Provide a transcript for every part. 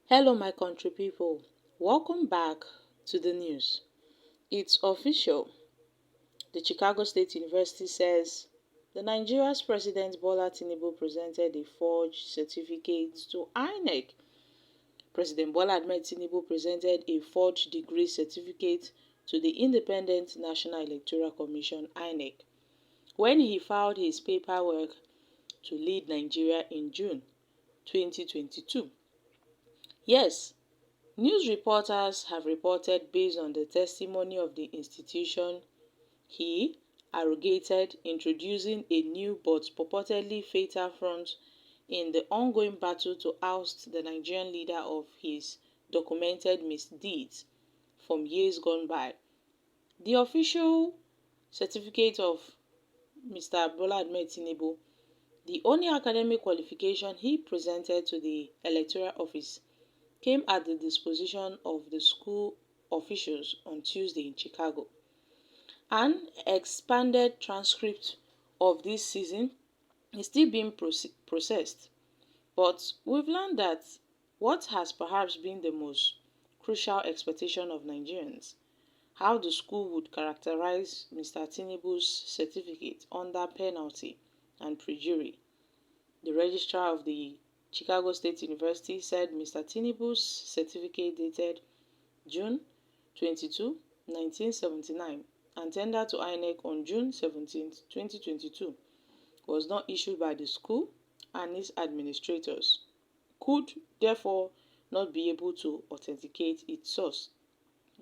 Hello my country people, welcome back to the news. It's official. The Chicago State University says the Nigeria's President Bola Tinubu presented a forged certificate to INEC. President Bola Ahmed Tinubu presented a forged degree certificate to the Independent National Electoral Commission (INEC) when he filed his paperwork to lead Nigeria in June 2022. Yes, news reporters have reported based on the testimony of the institution he arrogated introducing a new but purportedly fatal front in the ongoing battle to oust the Nigerian leader of his documented misdeeds from years gone by. The official certificate of Mr. Bola Ahmed Tinubu, the only academic qualification he presented to the Electoral Office, came at the disposition of the school officials on Tuesday in Chicago. An expanded transcript of this season is still being processed, but we've learned that what has perhaps been the most crucial expectation of Nigerians, how the school would characterize Mr. Tinubu's certificate under penalty and perjury. The registrar of the Chicago State University said Mr. Tinubu's certificate dated June 22, 1979 and tendered to INEC on June 17, 2022 was not issued by the school and its administrators, could therefore not be able to authenticate its source.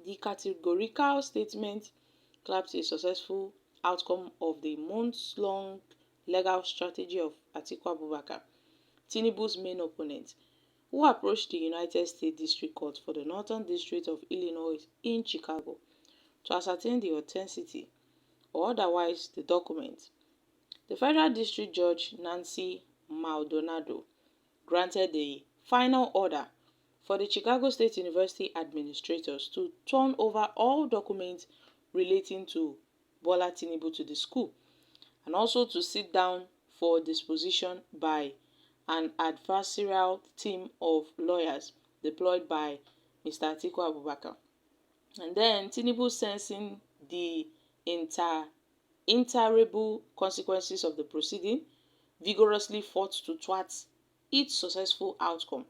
The categorical statement claimed a successful outcome of the months-long legal strategy of Atiku Abubakar, Tinubu's main opponent, who approached the United States District Court for the Northern District of Illinois in Chicago to ascertain the authenticity or otherwise the document. The Federal District Judge Nancy Maldonado granted the final order for the Chicago State University administrators to turn over all documents relating to Bola Tinubu to the school and also to sit down for disposition by an adversarial team of lawyers deployed by Mr. Atiku Abubakar. And then Tinubu, sensing the intolerable consequences of the proceeding, vigorously fought to thwart its successful outcome,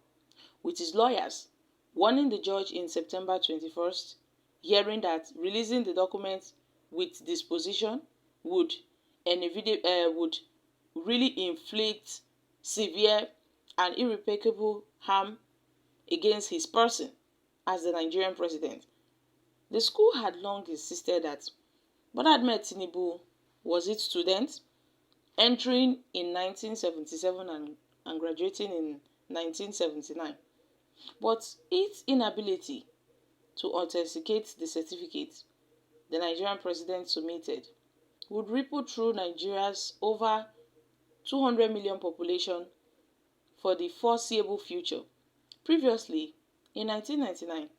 with his lawyers warning the judge in September 21st hearing that releasing the documents with disposition would really inflict severe and irreparable harm against his person as the Nigerian president. The school had long insisted that Bola Ahmed Tinubu was its student, entering in 1977 and graduating in 1979. But its inability to authenticate the certificate the Nigerian president submitted would ripple through Nigeria's over 200 million population for the foreseeable future. Previously, in 1999,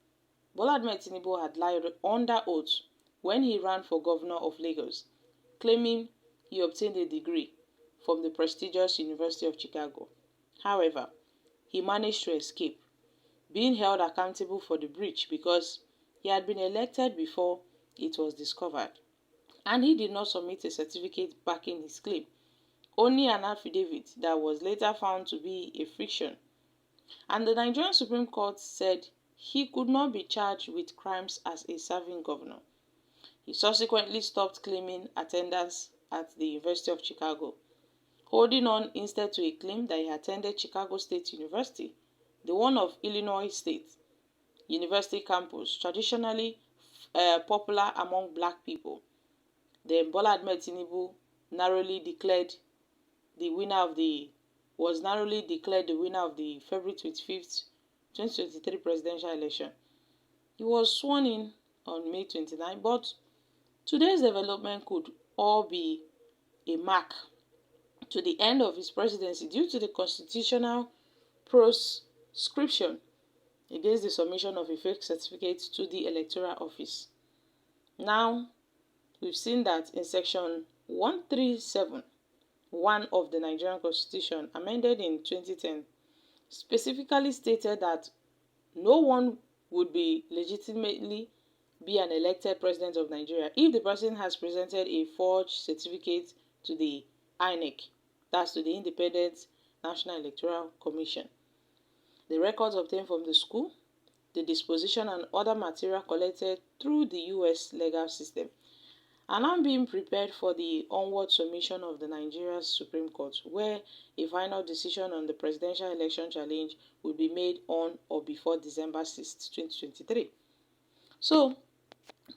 Bola Ahmed Tinubu had lied under oath when he ran for governor of Lagos, claiming he obtained a degree from the prestigious University of Chicago. However, he managed to escape, being held accountable for the breach because he had been elected before it was discovered, and he did not submit a certificate backing his claim, only an affidavit that was later found to be a fiction. And the Nigerian Supreme Court said he could not be charged with crimes as a serving governor. He subsequently stopped claiming attendance at the University of Chicago, holding on instead to a claim that he attended Chicago State University, the one of Illinois State University campus, traditionally popular among black people. Then Bola Ahmed Tinubu was narrowly declared the winner of the February 25th, 2023 presidential election. He was sworn in on May 29, but today's development could all be a mark to the end of his presidency due to the constitutional proscription against the submission of a fake certificate to the Electoral Office. Now, we've seen that in section 137(1) of the Nigerian Constitution, amended in 2010, specifically stated that no one would be legitimately be an elected president of Nigeria if the person has presented a forged certificate to the INEC, that's to the Independent National Electoral Commission. The records obtained from the school, the disposition and other material collected through the US legal system are now being prepared for the onward submission of the Nigeria's Supreme Court, where a final decision on the presidential election challenge will be made on or before December 6, 2023. So,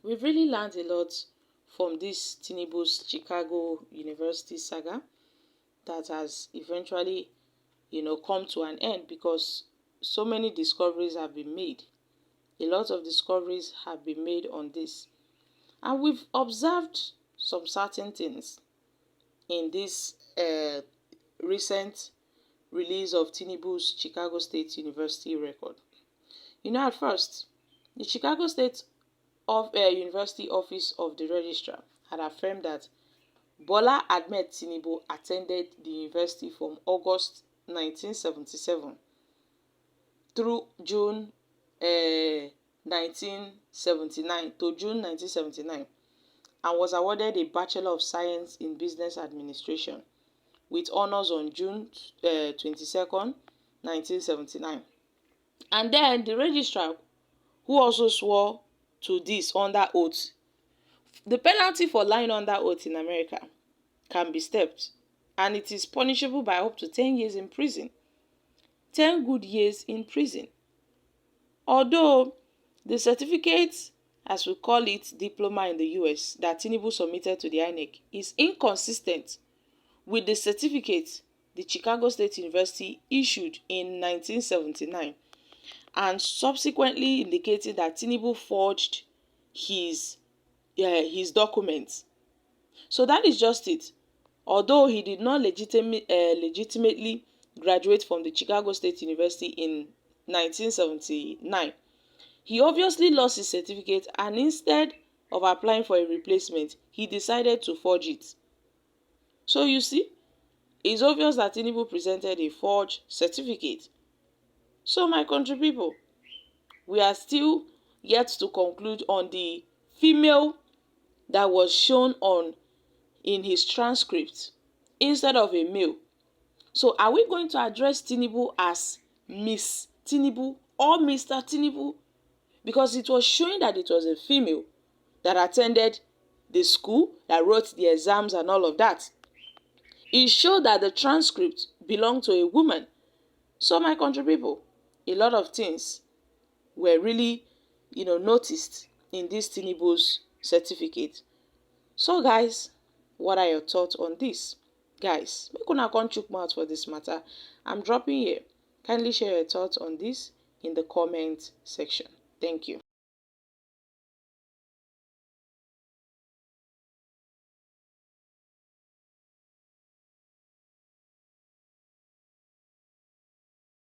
we've really learned a lot from this Tinubu's Chicago University saga that has eventually, come to an end because so many discoveries have been made. A lot of discoveries have been made on this. And we've observed some certain things in this recent release of Tinubu's Chicago State University record. At first, the Chicago State University Office of the Registrar had affirmed that Bola Ahmed Tinubu attended the university from August 1977 through June 1979 to June 1979 and was awarded a Bachelor of Science in Business Administration with honors on June 22nd, 1979. And then the registrar, who also swore to this under oath. The penalty for lying under oath in America can be stepped, and it is punishable by up to 10 years in prison. 10 good years in prison. Although the certificate, as we call it, diploma in the US, that Tinubu submitted to the INEC is inconsistent with the certificate the Chicago State University issued in 1979 and subsequently indicated that Tinubu forged his documents. So that is just it. Although he did not legitimately graduate from the Chicago State University in 1979, he obviously lost his certificate, and instead of applying for a replacement, he decided to forge it. So you see, it's obvious that Tinubu presented a forged certificate. So my country people, we are still yet to conclude on the female that was shown in his transcript instead of a male. So are we going to address Tinubu as Miss Tinubu or Mr. Tinubu? Because it was showing that it was a female that attended the school, that wrote the exams and all of that. It showed that the transcript belonged to a woman. So my country people, a lot of things were really, noticed in this Tinubu's certificate. So guys, what are your thoughts on this? Guys, make una come chook mouth for this matter. I'm dropping here. Kindly share your thoughts on this in the comment section. Thank you.